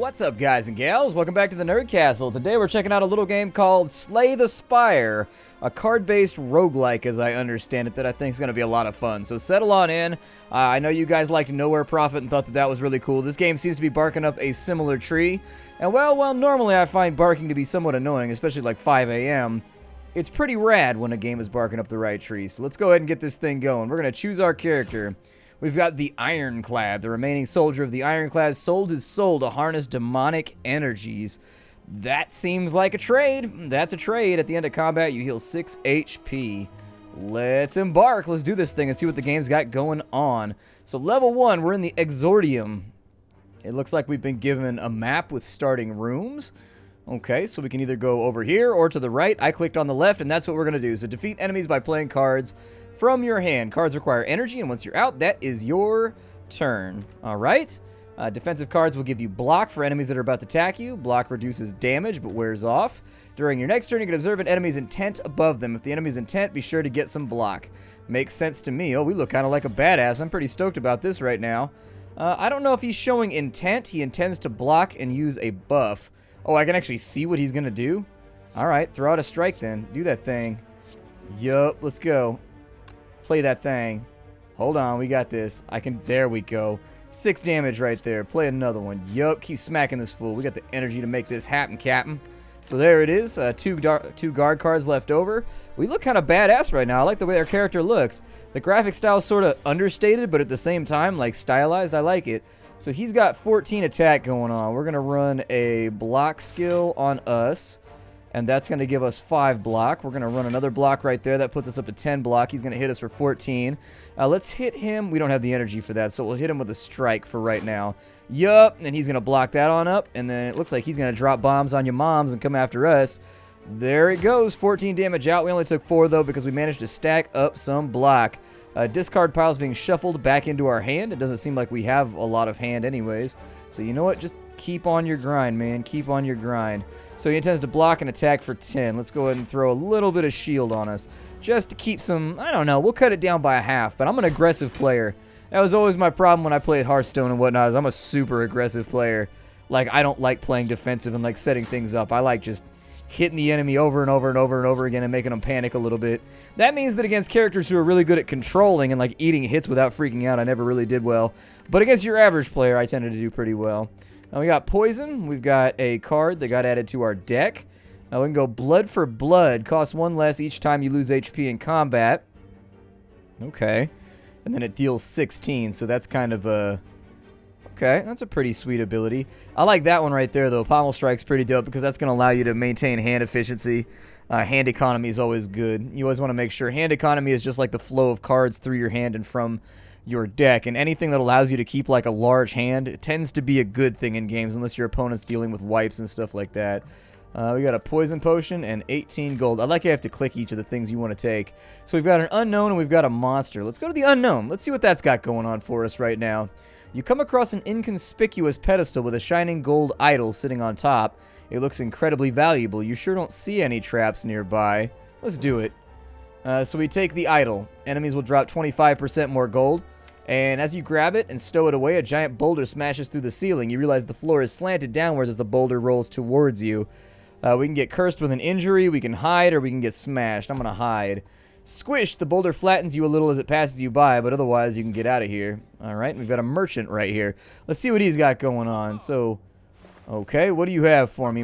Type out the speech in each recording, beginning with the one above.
What's up, guys and gals? Welcome back to the Nerd Castle. Today we're checking out a little game called Slay the Spire, a card-based roguelike, as I understand it, that I think is going to be a lot of fun. So settle on in. I know you guys liked Nowhere Prophet and thought that that was really cool. This game seems to be barking up a similar tree. And well, normally I find barking to be somewhat annoying, especially like 5 a.m. It's pretty rad when a game is barking up the right tree. So let's go ahead and get this thing going. We're going to choose our character. We've got the Ironclad. The remaining soldier of the Ironclad sold his soul to harness demonic energies. That seems like a trade. That's a trade. At the end of combat, you heal 6 HP. Let's embark. Let's do this thing and see what the game's got going on. So level 1, we're in the Exordium. It looks like we've been given a map with starting rooms. Okay, so we can either go over here or to the right. I clicked on the left, and that's what we're going to do. So defeat enemies by playing cards from your hand. Cards require energy, and once you're out, that is your turn. All right. Defensive cards will give you block for enemies that are about to attack you. Block reduces damage, but wears off. During your next turn, you can observe an enemy's intent above them. If the enemy's intent, be sure to get some block. Makes sense to me. Oh, we look kind of like a badass. I'm pretty stoked about this right now. I don't know if he's showing intent. He intends to block and use a buff. Oh, I can actually see what he's going to do? All right, throw out a strike then. Do that thing. Yup, let's go. Play that thing. Hold on, we got this. There we go. 6 damage right there. Play another one. Yup, keep smacking this fool. We got the energy to make this happen, Captain. So there it is. Two guard cards left over. We look kind of badass right now. I like the way our character looks. The graphic style is sort of understated, but at the same time, like, stylized. I like it. So he's got 14 attack going on. We're going to run a block skill on us, and that's going to give us 5 block. We're going to run another block right there. That puts us up to 10 block. He's going to hit us for 14. Let's hit him. We don't have the energy for that, so we'll hit him with a strike for right now. Yup, and he's going to block that on up, and then it looks like he's going to drop bombs on your moms and come after us. There it goes. 14 damage out. We only took 4, though, because we managed to stack up some block. Discard piles being shuffled back into our hand. It doesn't seem like we have a lot of hand anyways. So you know what? Just keep on your grind, man. Keep on your grind. So he intends to block and attack for 10. Let's go ahead and throw a little bit of shield on us. Just to keep some, I don't know, we'll cut it down by a half. But I'm an aggressive player. That was always my problem when I played Hearthstone and whatnot, is I'm a super aggressive player. Like, I don't like playing defensive and like setting things up. I like just hitting the enemy over and over and over and over again and making them panic a little bit. That means that against characters who are really good at controlling and like eating hits without freaking out, I never really did well. But against your average player, I tended to do pretty well. Now we got Poison. We've got a card that got added to our deck. Now we can go Blood for Blood. Costs 1 less each time you lose HP in combat. Okay. And then it deals 16, so that's kind of a... Okay, that's a pretty sweet ability. I like that one right there, though. Pommel Strike's pretty dope because that's going to allow you to maintain hand efficiency. Hand economy is always good. You always want to make sure hand economy is just like the flow of cards through your hand and from your deck. And anything that allows you to keep like a large hand, it tends to be a good thing in games unless your opponent's dealing with wipes and stuff like that. We got a Poison Potion and 18 gold. I like you have to click each of the things you want to take. So we've got an Unknown and we've got a Monster. Let's go to the Unknown. Let's see what that's got going on for us right now. You come across an inconspicuous pedestal with a shining gold idol sitting on top. It looks incredibly valuable. You sure don't see any traps nearby. Let's do it. So we take the idol. Enemies will drop 25% more gold. And as you grab it and stow it away, a giant boulder smashes through the ceiling. You realize the floor is slanted downwards as the boulder rolls towards you. We can get cursed with an injury, we can hide, or we can get smashed. I'm going to hide. Squish, the boulder flattens you a little as it passes you by, but otherwise you can get out of here. Alright, we've got a merchant right here. Let's see what he's got going on. So, okay, what do you have for me?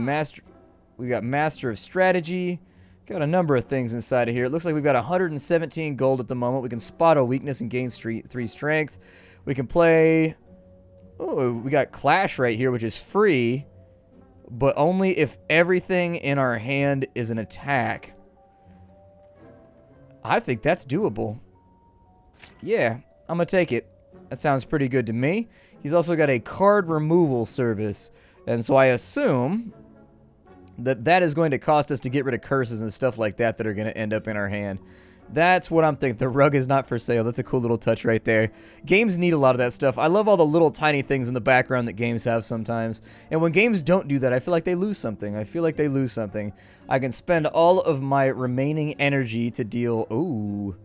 We got Master of Strategy. Got a number of things inside of here. It looks like we've got 117 gold at the moment. We can spot a weakness and gain 3 strength. We can play... Oh, we got Clash right here, which is free, but only if everything in our hand is an attack. I think that's doable. Yeah, I'm going to take it. That sounds pretty good to me. He's also got a card removal service. And so I assume that that is going to cost us to get rid of curses and stuff like that that are going to end up in our hand. That's what I'm thinking. The rug is not for sale. That's a cool little touch right there. Games need a lot of that stuff. I love all the little tiny things in the background that games have sometimes. And when games don't do that, I feel like they lose something. I can spend all of my remaining energy to deal... Ooh,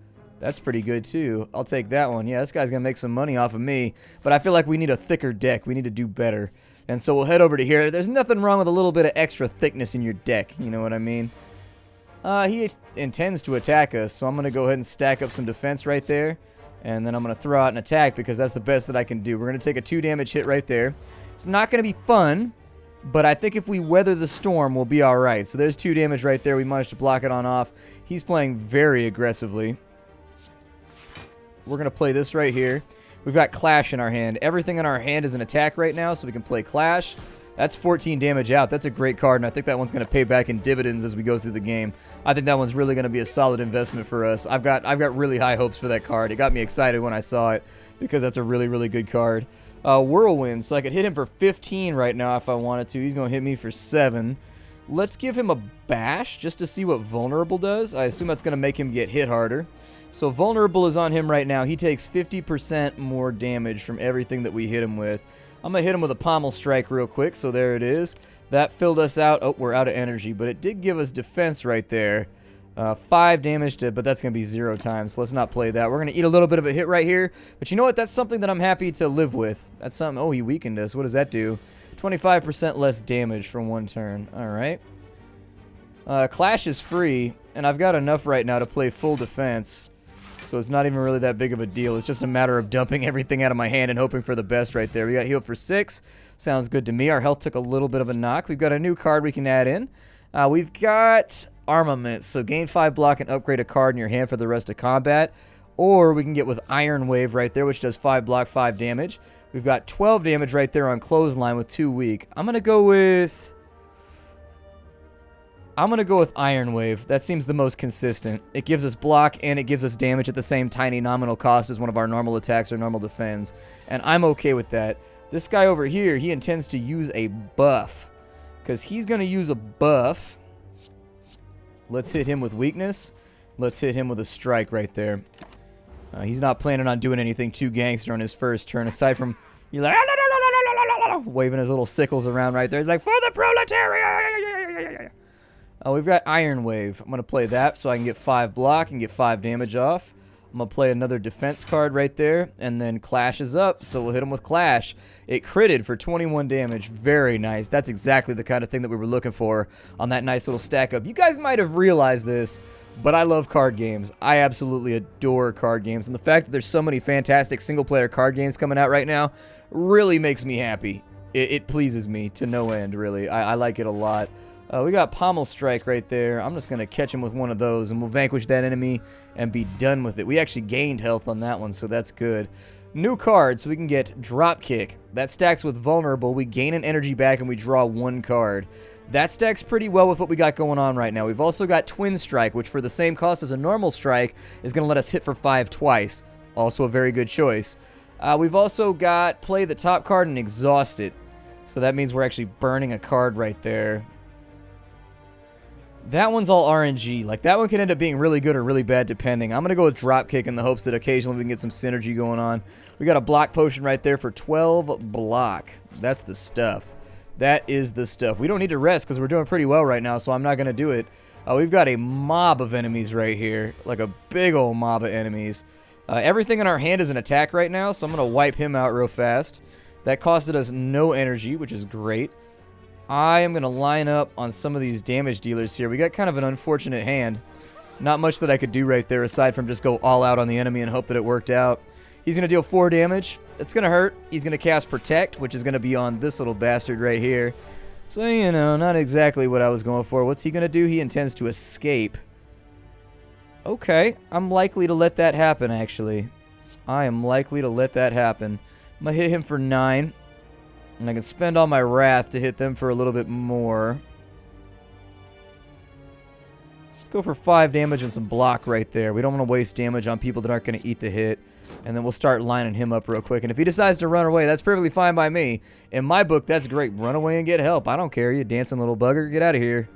that's pretty good too. I'll take that one. Yeah, this guy's going to make some money off of me. But I feel like we need a thicker deck. We need to do better. And so we'll head over to here. There's nothing wrong with a little bit of extra thickness in your deck, you know what I mean? He intends to attack us, so I'm going to go ahead and stack up some defense right there. And then I'm going to throw out an attack because that's the best that I can do. We're going to take a 2 damage hit right there. It's not going to be fun, but I think if we weather the storm, we'll be alright. So there's 2 damage right there. We managed to block it on off. He's playing very aggressively. We're going to play this right here. We've got Clash in our hand. Everything in our hand is an attack right now, so we can play Clash. That's 14 damage out. That's a great card, and I think that one's going to pay back in dividends as we go through the game. I think that one's really going to be a solid investment for us. I've got really high hopes for that card. It got me excited when I saw it because that's a really, really good card. Whirlwind, so I could hit him for 15 right now if I wanted to. He's going to hit me for 7. Let's give him a bash just to see what vulnerable does. I assume that's going to make him get hit harder. So vulnerable is on him right now. He takes 50% more damage from everything that we hit him with. I'm going to hit him with a pommel strike real quick. So there it is. That filled us out. Oh, we're out of energy. But it did give us defense right there. 5 damage to, but that's going to be 0 times. So let's not play that. We're going to eat a little bit of a hit right here. But you know what? That's something that I'm happy to live with. That's something. Oh, he weakened us. What does that do? 25% less damage from 1 turn. All right. Clash is free. And I've got enough right now to play full defense. So it's not even really that big of a deal. It's just a matter of dumping everything out of my hand and hoping for the best right there. We got healed for 6. Sounds good to me. Our health took a little bit of a knock. We've got a new card we can add in. We've got Armament. So gain 5 block and upgrade a card in your hand for the rest of combat. Or we can get with Iron Wave right there, which does 5 block, 5 damage. We've got 12 damage right there on Clothesline with 2 weak. I'm going to go with Iron Wave. That seems the most consistent. It gives us block and it gives us damage at the same tiny nominal cost as one of our normal attacks or normal defense. And I'm okay with that. This guy over here, he intends to use a buff. Because he's going to use a buff. Let's hit him with weakness. Let's hit him with a strike right there. He's not planning on doing anything too gangster on his first turn. Aside from waving his little sickles around right there. He's like, for the proletariat! We've got Iron Wave. I'm going to play that so I can get 5 block and get 5 damage off. I'm going to play another defense card right there. And then Clash is up, so we'll hit him with Clash. It critted for 21 damage. Very nice. That's exactly the kind of thing that we were looking for on that nice little stack up. You guys might have realized this, but I love card games. I absolutely adore card games. And the fact that there's so many fantastic single-player card games coming out right now really makes me happy. It pleases me to no end, really. I like it a lot. We got Pommel Strike right there. I'm just going to catch him with one of those, and we'll vanquish that enemy and be done with it. We actually gained health on that one, so that's good. New card, so we can get Drop Kick. That stacks with Vulnerable. We gain an energy back, and we draw 1 card. That stacks pretty well with what we got going on right now. We've also got Twin Strike, which for the same cost as a normal strike is going to let us hit for 5 twice. Also a very good choice. We've also got Play the top card and Exhaust it. So that means we're actually burning a card right there. That one's all RNG. Like, that one can end up being really good or really bad depending. I'm going to go with Dropkick in the hopes that occasionally we can get some synergy going on. We got a block potion right there for 12 block. That's the stuff. That is the stuff. We don't need to rest because we're doing pretty well right now, so I'm not going to do it. We've got a mob of enemies right here. Like a big old mob of enemies. Everything in our hand is an attack right now, so I'm going to wipe him out real fast. That costed us no energy, which is great. I am going to line up on some of these damage dealers here. We got kind of an unfortunate hand. Not much that I could do right there aside from just go all out on the enemy and hope that it worked out. He's going to deal 4 damage. It's going to hurt. He's going to cast Protect, which is going to be on this little bastard right here. So, you know, not exactly what I was going for. What's he going to do? He intends to escape. Okay, I'm likely to let that happen, actually. I am likely to let that happen. I'm going to hit him for 9. And I can spend all my wrath to hit them for a little bit more. Let's go for 5 damage and some block right there. We don't want to waste damage on people that aren't going to eat the hit. And then we'll start lining him up real quick. And if he decides to run away, that's perfectly fine by me. In my book, that's great. Run away and get help. I don't care. You dancing little bugger. Get out of here.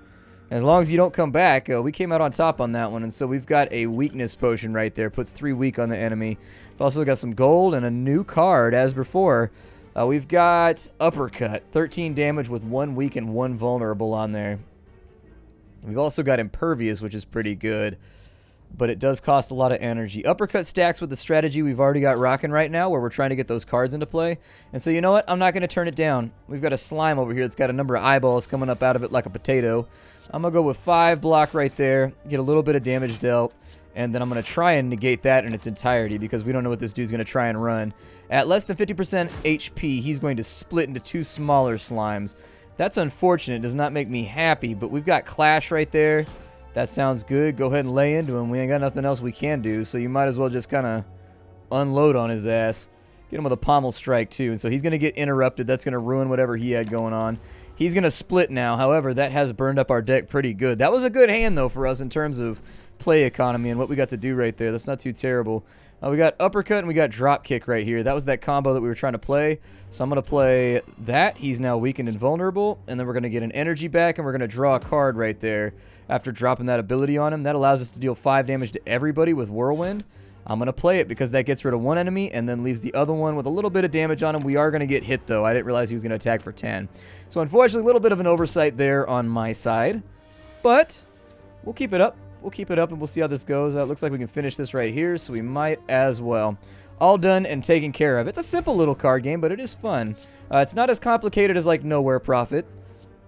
As long as you don't come back, we came out on top on that one. And so we've got a weakness potion right there. Puts 3 weak on the enemy. We've also got some gold and a new card as before. We've got Uppercut, 13 damage with 1 weak and 1 vulnerable on there. We've also got Impervious, which is pretty good. but it does cost a lot of energy. Uppercut stacks with the strategy we've already got rocking right now, where we're trying to get those cards into play. And so you know what? I'm not going to turn it down. We've got a slime over here that's got a number of eyeballs coming up out of it like a potato. I'm going to go with 5 block right there, get a little bit of damage dealt, and then I'm going to try and negate that in its entirety because we don't know what this dude's going to try and run. At less than 50% HP, he's going to split into 2 smaller slimes. That's unfortunate. It does not make me happy, but we've got Clash right there. That sounds good. Go ahead and lay into him. We ain't got nothing else we can do, so you might as well just kind of unload on his ass. Get him with a pommel strike, too. And so he's going to get interrupted. That's going to ruin whatever he had going on. He's going to split now. However, that has burned up our deck pretty good. That was a good hand, though, for us in terms of play economy and what we got to do right there. That's not too terrible. We got uppercut and we got drop kick right here. That was that combo that we were trying to play. So I'm going to play that. He's now weakened and vulnerable. And then we're going to get an energy back and we're going to draw a card right there after dropping that ability on him. That allows us to deal 5 damage to everybody with Whirlwind. I'm going to play it because that gets rid of 1 enemy and then leaves the other one with a little bit of damage on him. We are going to get hit, though. I didn't realize he was going to attack for 10. So, unfortunately, a little bit of an oversight there on my side. But we'll keep it up. We'll keep it up and we'll see how this goes. It looks like we can finish this right here, so we might as well. All done and taken care of. It's a simple little card game, but it is fun. It's not as complicated as, like, Nowhere Prophet.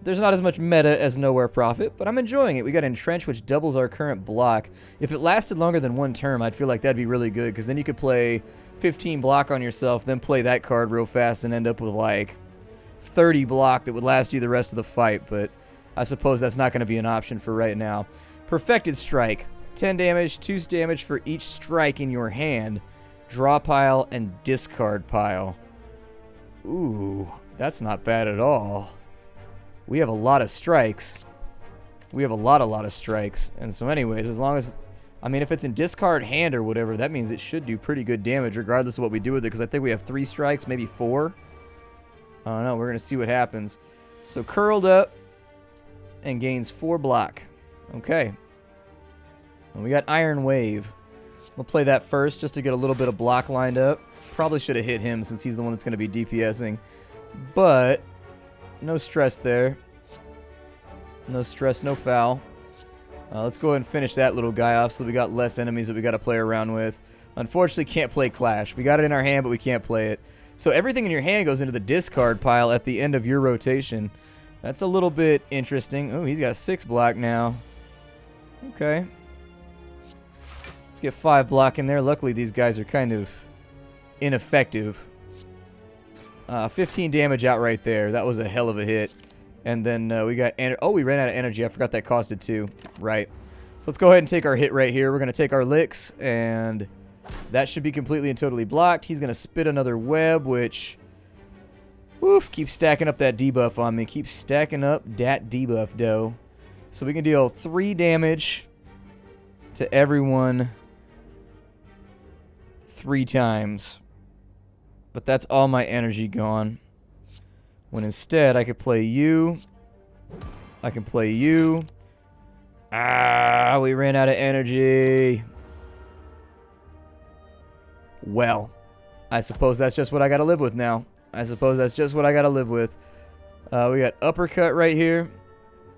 There's not as much meta as Nowhere Prophet, but I'm enjoying it. We got Entrench, which doubles our current block. If it lasted longer than 1 turn, I'd feel like that'd be really good, because then you could play 15 block on yourself, then play that card real fast and end up with, like, 30 block that would last you the rest of the fight, but I suppose that's not going to be an option for right now. Perfected Strike. 10 damage, 2 damage for each strike in your hand. Draw pile and discard pile. Ooh, that's not bad at all. We have a lot of strikes. We have a lot of strikes. And so anyways, as long as... I mean, if it's in discard hand or whatever, that means it should do pretty good damage regardless of what we do with it. Because I think we have 3 strikes, maybe 4. I don't know. We're going to see what happens. So curled up and gains 4 block. Okay. And we got Iron Wave. We'll play that first just to get a little bit of block lined up. Probably should have hit him since he's the one that's going to be DPSing. But no stress there. No stress, no foul. Let's go ahead and finish that little guy off so that we got less enemies that we got to play around with. Unfortunately, can't play Clash. We got it in our hand, but we can't play it. So everything in your hand goes into the discard pile at the end of your rotation. That's a little bit interesting. Oh, he's got 6 block now. Okay. Let's get 5 block in there. Luckily, these guys are kind of ineffective. 15 damage out right there. That was a hell of a hit. And then we got... Oh, we ran out of energy. I forgot that costed 2. Right. So let's go ahead and take our hit right here. We're going to take our licks, and that should be completely and totally blocked. He's going to spit another web, which... Woof, keep stacking up that debuff on me. Keep stacking up that debuff, dough. So we can deal 3 damage to everyone 3 times. But that's all my energy gone. When instead, I could play you. I can play you. Ah, we ran out of energy. Well, I suppose that's just what I gotta live with now. I suppose that's just what I gotta live with. We got uppercut right here.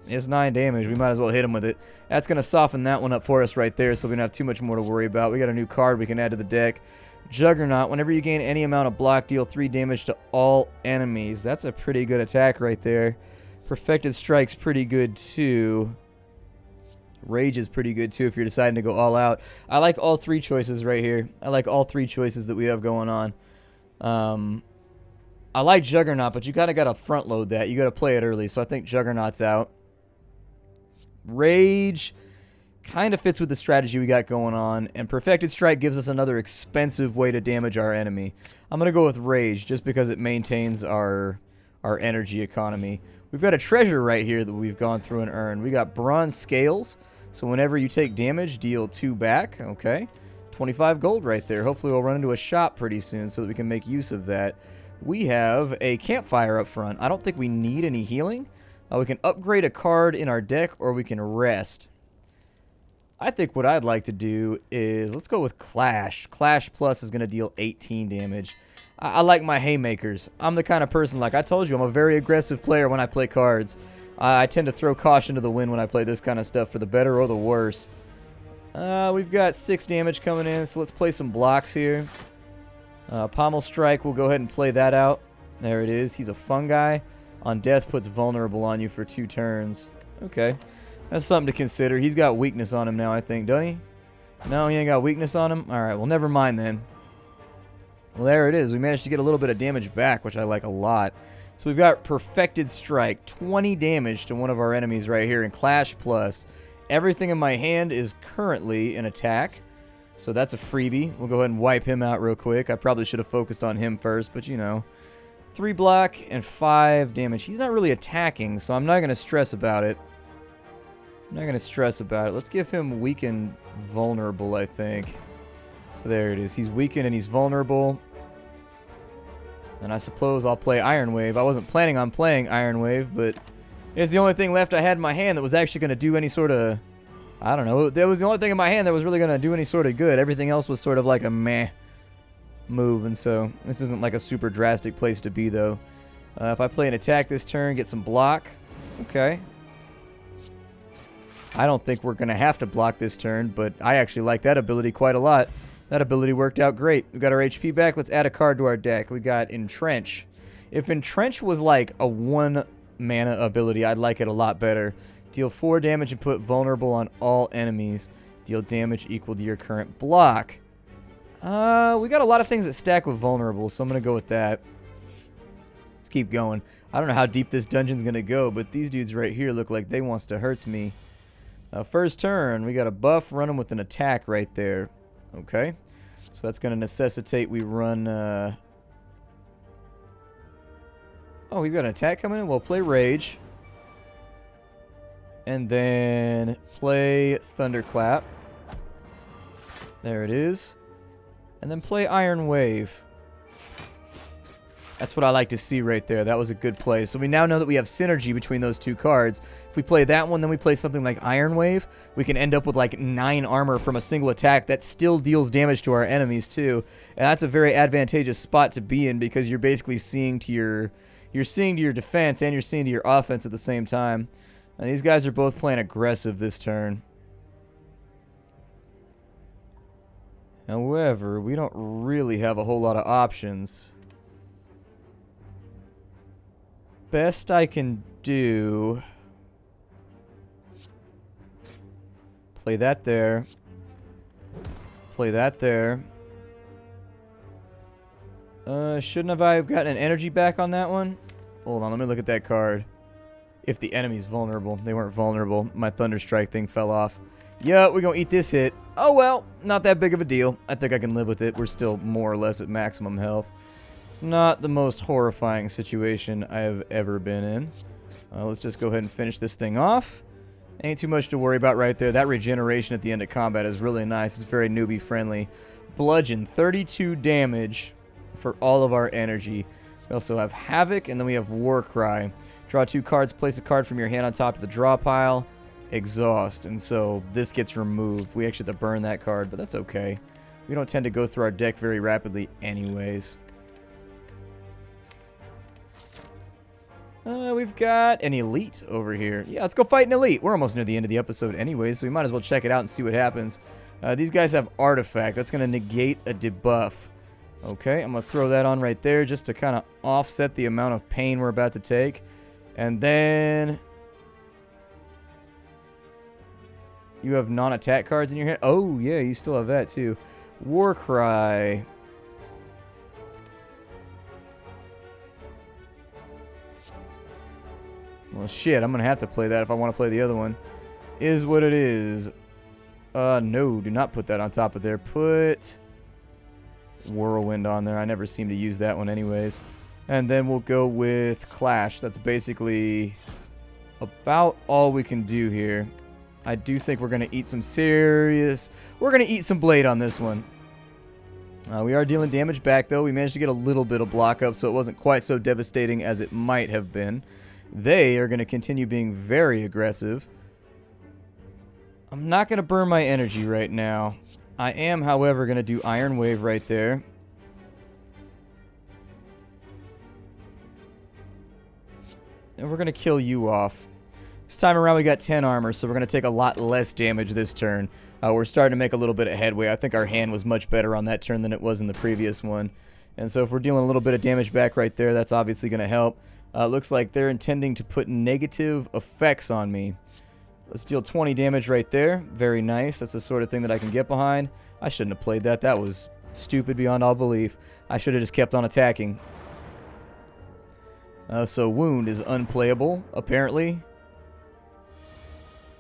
It's 9 damage. We might as well hit him with it. That's going to soften that one up for us right there, so we don't have too much more to worry about. We got a new card we can add to the deck. Juggernaut. Whenever you gain any amount of block, deal 3 damage to all enemies. That's a pretty good attack right there. Perfected Strike's pretty good, too. Rage is pretty good, too, if you're deciding to go all out. I like all 3 choices right here. I like all 3 choices that we have going on. I like Juggernaut, but you kind of got to front load that. You got to play it early, so I think Juggernaut's out. Rage kind of fits with the strategy we got going on, and Perfected Strike gives us another expensive way to damage our enemy. I'm going to go with Rage just because it maintains our energy economy. We've got a treasure right here that we've gone through and earned. We got Bronze Scales, so whenever you take damage, deal 2 back. Okay, 25 gold right there. Hopefully we'll run into a shop pretty soon so that we can make use of that. We have a Campfire up front. I don't think we need any healing. We can upgrade a card in our deck, or we can rest. I think what I'd like to do is, let's go with Clash. Clash Plus is going to deal 18 damage. I like my haymakers. I'm the kind of person, like I told you, I'm a very aggressive player when I play cards. I tend to throw caution to the wind when I play this kind of stuff, for the better or the worse. We've got 6 damage coming in, so let's play some blocks here. Pommel Strike, we'll go ahead and play that out. There it is. He's a fungi. On death, puts vulnerable on you for 2 turns. Okay. That's something to consider. He's got weakness on him now, I think, doesn't he? No, he ain't got weakness on him? Alright, well, never mind then. Well, there it is. We managed to get a little bit of damage back, which I like a lot. So we've got Perfected Strike. 20 damage to one of our enemies right here. And Clash Plus. Everything in my hand is currently an attack. So that's a freebie. We'll go ahead and wipe him out real quick. I probably should have focused on him first, but you know. 3 block and 5 damage. He's not really attacking, so I'm not going to stress about it. Let's give him weakened vulnerable, I think. So there it is. He's weakened and he's vulnerable. And I suppose I'll play Iron Wave. I wasn't planning on playing Iron Wave, but it's the only thing left I had in my hand that was actually going to do any sort of... I don't know. That was the only thing in my hand that was really going to do any sort of good. Everything else was sort of like a meh move, and so this isn't like a super drastic place to be, though. If I play an attack this turn, get some block. Okay. I don't think we're going to have to block this turn, but I actually like that ability quite a lot. That ability worked out great. We got our HP back. Let's add a card to our deck. We got Entrench. If Entrench was like a 1 mana ability, I'd like it a lot better. Deal 4 damage and put vulnerable on all enemies. Deal damage equal to your current block. We got a lot of things that stack with vulnerable, so I'm going to go with that. Let's keep going. I don't know how deep this dungeon's going to go, but these dudes right here look like they wants to hurt me. First turn, we got a buff running with an attack right there. Okay. So that's going to necessitate we run... Oh, he's got an attack coming in? Well, play Rage. And then play Thunderclap. There it is. And then play Iron Wave. That's what I like to see right there. That was a good play. So we now know that we have synergy between those 2 cards. If we play that one, then we play something like Iron Wave, we can end up with like 9 armor from a single attack that still deals damage to our enemies too. And that's a very advantageous spot to be in because you're basically seeing to your defense and you're seeing to your offense at the same time. And these guys are both playing aggressive this turn. However, we don't really have a whole lot of options. Best I can do... Play that there. Play that there. Shouldn't have I gotten an energy back on that one? Hold on, let me look at that card. If the enemy's vulnerable. They weren't vulnerable. My Thunderstrike thing fell off. Yeah, we're gonna eat this hit. Oh well, not that big of a deal. I think I can live with it. We're still more or less at maximum health. It's not the most horrifying situation I have ever been in. Let's just go ahead and finish this thing off. Ain't too much to worry about right there. That regeneration at the end of combat is really nice. It's very newbie friendly. Bludgeon, 32 damage for all of our energy. We also have Havoc, and then we have Warcry. Draw 2 cards, place a card from your hand on top of the draw pile. Exhaust, and so this gets removed. We actually have to burn that card, but that's okay. We don't tend to go through our deck very rapidly anyways. We've got an Elite over here. Yeah, let's go fight an Elite. We're almost near the end of the episode anyway, so we might as well check it out and see what happens. These guys have Artifact. That's going to negate a debuff. Okay, I'm going to throw that on right there just to kind of offset the amount of pain we're about to take. And then... You have non-attack cards in your hand? Oh, yeah, you still have that, too. Warcry. Well, shit, I'm going to have to play that if I want to play the other one. Is what it is. No, do not put that on top of there. Put Whirlwind on there. I never seem to use that one anyways. And then we'll go with Clash. That's basically about all we can do here. I do think we're going to eat some serious... We're going to eat some Blade on this one. We are dealing damage back, though. We managed to get a little bit of block up, so it wasn't quite so devastating as it might have been. They are going to continue being very aggressive. I'm not going to burn my energy right now. I am, however, going to do Iron Wave right there. And we're going to kill you off. This time around we got 10 armor, so we're going to take a lot less damage this turn. We're starting to make a little bit of headway. I think our hand was much better on that turn than it was in the previous one. And so if we're dealing a little bit of damage back right there, that's obviously going to help. Looks like they're intending to put negative effects on me. Let's deal 20 damage right there. Very nice. That's the sort of thing that I can get behind. I shouldn't have played that. That was stupid beyond all belief. I should have just kept on attacking. So wound is unplayable, apparently.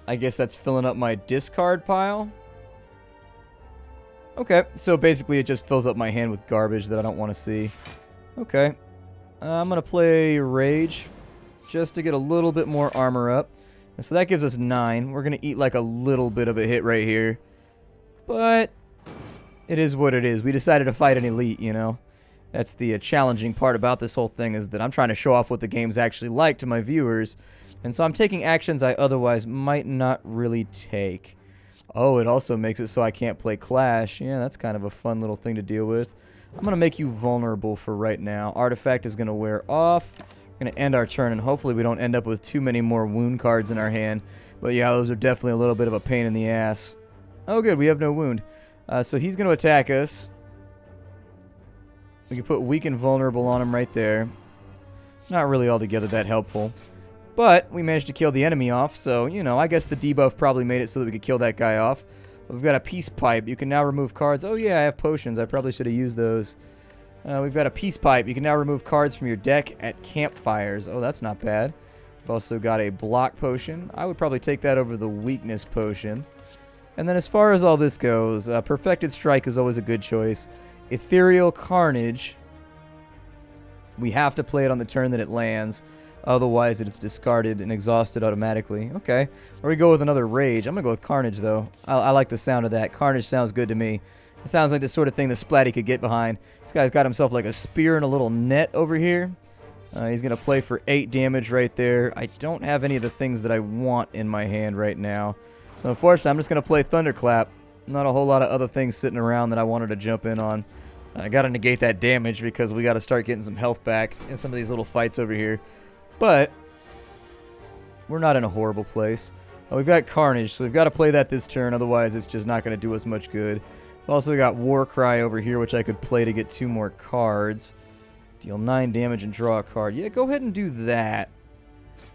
I guess that's filling up my discard pile. Okay, so basically it just fills up my hand with garbage that I don't want to see. Okay. I'm going to play Rage just to get a little bit more armor up. And so that gives us 9. We're going to eat like a little bit of a hit right here. But it is what it is. We decided to fight an elite, you know. That's the challenging part about this whole thing, is that I'm trying to show off what the game's actually like to my viewers. And so I'm taking actions I otherwise might not really take. Oh, it also makes it so I can't play Clash. Yeah, that's kind of a fun little thing to deal with. I'm going to make you vulnerable for right now. Artifact is going to wear off. We're going to end our turn, and hopefully we don't end up with too many more wound cards in our hand. But yeah, those are definitely a little bit of a pain in the ass. Oh, good, we have no wound. So he's going to attack us. We can put weak and vulnerable on him right there. Not really altogether that helpful. But we managed to kill the enemy off, so, you know, I guess the debuff probably made it so that we could kill that guy off. We've got a peace pipe. You can now remove cards. Oh, yeah, I have potions. I probably should have used those. We've got a peace pipe. You can now remove cards from your deck at campfires. Oh, that's not bad. We've also got a block potion. I would probably take that over the weakness potion. And then as far as all this goes, Perfected Strike is always a good choice. Ethereal Carnage. We have to play it on the turn that it lands. Otherwise, it's discarded and exhausted automatically. Okay. Or we go with another Rage. I'm going to go with Carnage, though. I like the sound of that. Carnage sounds good to me. It sounds like the sort of thing the Splatty could get behind. This guy's got himself like a spear and a little net over here. He's going to play for 8 damage right there. I don't have any of the things that I want in my hand right now. So, unfortunately, I'm just going to play Thunderclap. Not a whole lot of other things sitting around that I wanted to jump in on. I got to negate that damage because we got to start getting some health back in some of these little fights over here. But we're not in a horrible place. We've got Carnage, so we've got to play that this turn. Otherwise, it's just not going to do us much good. We've also got Warcry over here, which I could play to get 2 more cards. Deal 9 damage and draw a card. Yeah, go ahead and do that.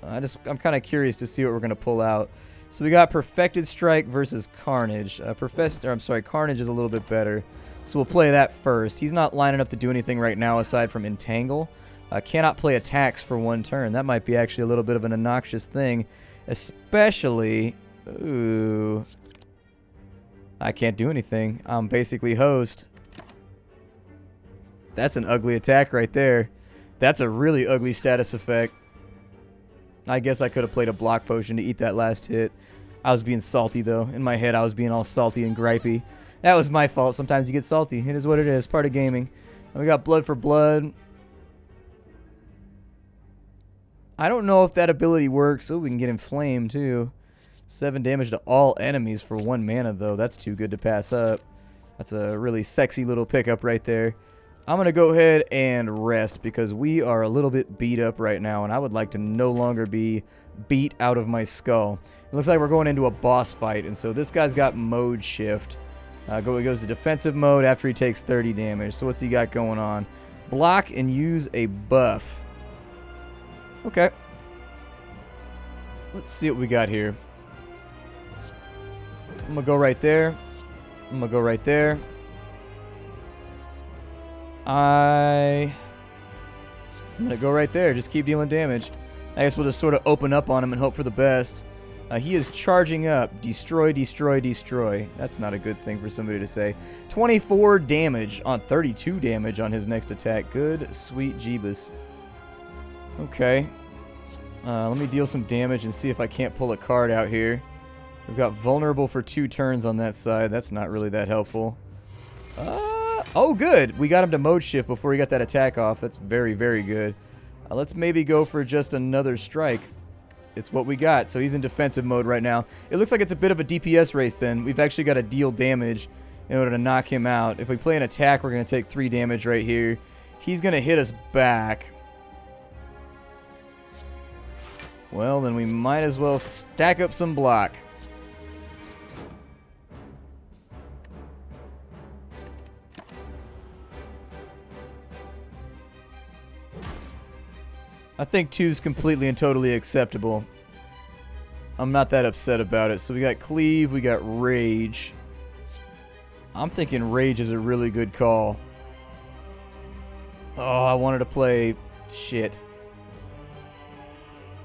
I'm kind of curious to see what we're going to pull out. So we got Perfected Strike versus Carnage. Carnage is a little bit better. So we'll play that first. He's not lining up to do anything right now aside from Entangle. Cannot play attacks for 1 turn. That might be actually a little bit of an obnoxious thing. Especially... Ooh... I can't do anything. I'm basically hosed. That's an ugly attack right there. That's a really ugly status effect. I guess I could have played a block potion to eat that last hit. I was being salty, though. In my head, I was being all salty and gripey. That was my fault. Sometimes you get salty. It is what it is. Part of gaming. And we got Blood for Blood. I don't know if that ability works. Oh, we can get Inflamed, too. 7 damage to all enemies for 1 mana, though. That's too good to pass up. That's a really sexy little pickup right there. I'm going to go ahead and rest because we are a little bit beat up right now, and I would like to no longer be beat out of my skull. It looks like we're going into a boss fight, and so this guy's got mode shift. He goes to defensive mode after he takes 30 damage. So what's he got going on? Block and use a buff. Okay. Let's see what we got here. I'm going to go right there. I'm going to go right there. I'm going to go right there. Just keep dealing damage. I guess we'll just sort of open up on him and hope for the best. He is charging up. Destroy, destroy, destroy. That's not a good thing for somebody to say. 24 damage on 32 damage on his next attack. Good, sweet Jeebus. Okay. Let me deal some damage and see if I can't pull a card out here. We've got vulnerable for 2 turns on that side. That's not really that helpful. Oh, good. We got him to mode shift before he got that attack off. That's very, very good. Let's maybe go for just another strike. It's what we got. So he's in defensive mode right now. It looks like it's a bit of a DPS race then. We've actually got to deal damage in order to knock him out. If we play an attack, we're going to take 3 damage right here. He's going to hit us back. Well, then we might as well stack up some block. I think 2's completely and totally acceptable. I'm not that upset about it. So we got Cleave, we got Rage. I'm thinking Rage is a really good call. Oh, I wanted to play... Shit.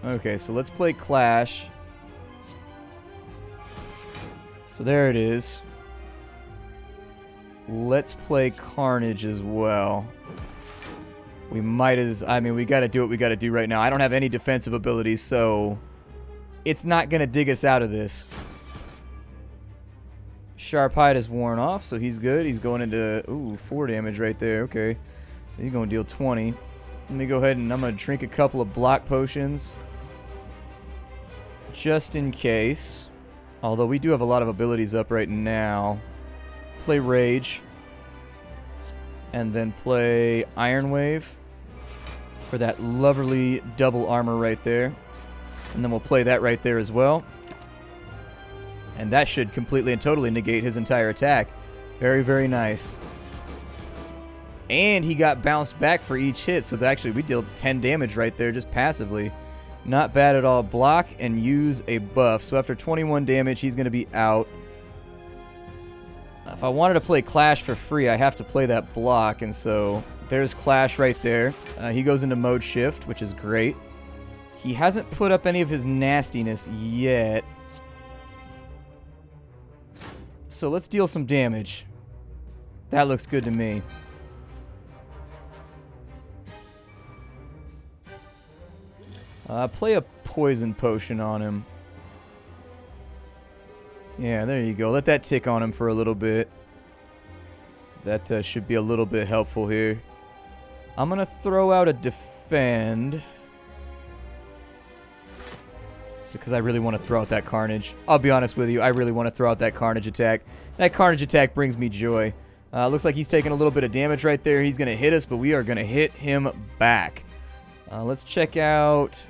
Okay, so let's play Clash. So there it is. Let's play Carnage as well. We might as... I mean, we gotta do what we gotta do right now. I don't have any defensive abilities, so... It's not gonna dig us out of this. Sharp Hide is worn off, so he's good. He's going into... Ooh, 4 damage right there. Okay. So he's gonna deal 20. Let me go ahead and I'm gonna drink a couple of block potions. Just in case. Although we do have a lot of abilities up right now. Play Rage. And then play Iron Wave. For that lovely double armor right there. And then we'll play that right there as well. And that should completely and totally negate his entire attack. Very, very nice. And he got bounced back for each hit. So actually we dealt 10 damage right there just passively. Not bad at all. Block and use a buff. So after 21 damage, he's going to be out. If I wanted to play Clash for free, I have to play that block. And so there's Clash right there. He goes into mode shift, which is great. He hasn't put up any of his nastiness yet. So let's deal some damage. That looks good to me. Play a poison potion on him. Yeah, there you go. Let that tick on him for a little bit. That should be a little bit helpful here. I'm going to throw out a defend. Because I really want to throw out that Carnage. I'll be honest with you, I really want to throw out that Carnage attack. That Carnage attack brings me joy. Looks like he's taking a little bit of damage right there. He's going to hit us, but we are going to hit him back. Let's check out...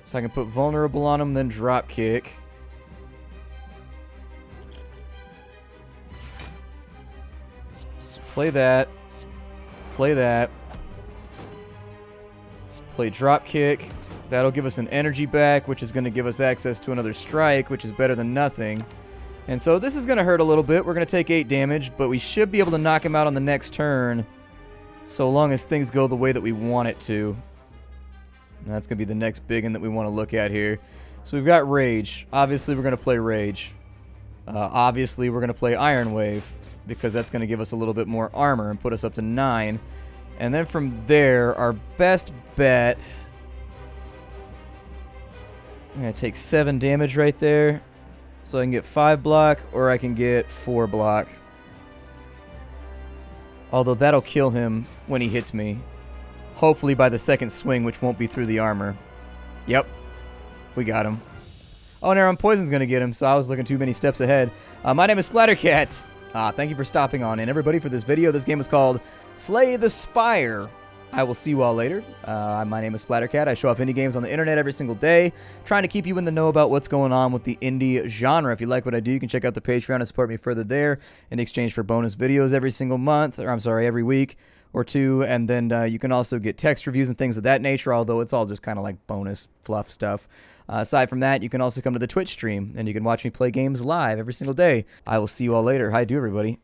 So I can put Vulnerable on him, then Drop Kick. So play that. Play that. Play Drop Kick. That'll give us an energy back, which is going to give us access to another strike, which is better than nothing. And so this is going to hurt a little bit. We're going to take 8 damage, but we should be able to knock him out on the next turn, so long as things go the way that we want it to. And that's going to be the next big one that we want to look at here. So we've got Rage. Obviously, we're going to play Rage. Obviously, we're going to play Iron Wave, because that's going to give us a little bit more armor and put us up to 9. And then from there, our best bet... I'm going to take 7 damage right there. So I can get 5 block, or I can get 4 block. Although that'll kill him when he hits me. Hopefully by the second swing, which won't be through the armor. Yep. We got him. Oh, and Aaron Poison's going to get him, so I was looking too many steps ahead. My name is Splattercat. Thank you for stopping on in, everybody, for this video. This game is called Slay the Spire. I will see you all later. My name is Splattercat. I show off indie games on the internet every single day, trying to keep you in the know about what's going on with the indie genre. If you like what I do, you can check out the Patreon and support me further there in exchange for bonus videos every single month, or I'm sorry, every week or two. And then you can also get text reviews and things of that nature, although it's all just kind of like bonus fluff stuff. Aside from that, you can also come to the Twitch stream, and you can watch me play games live every single day. I will see you all later. Hi, do everybody.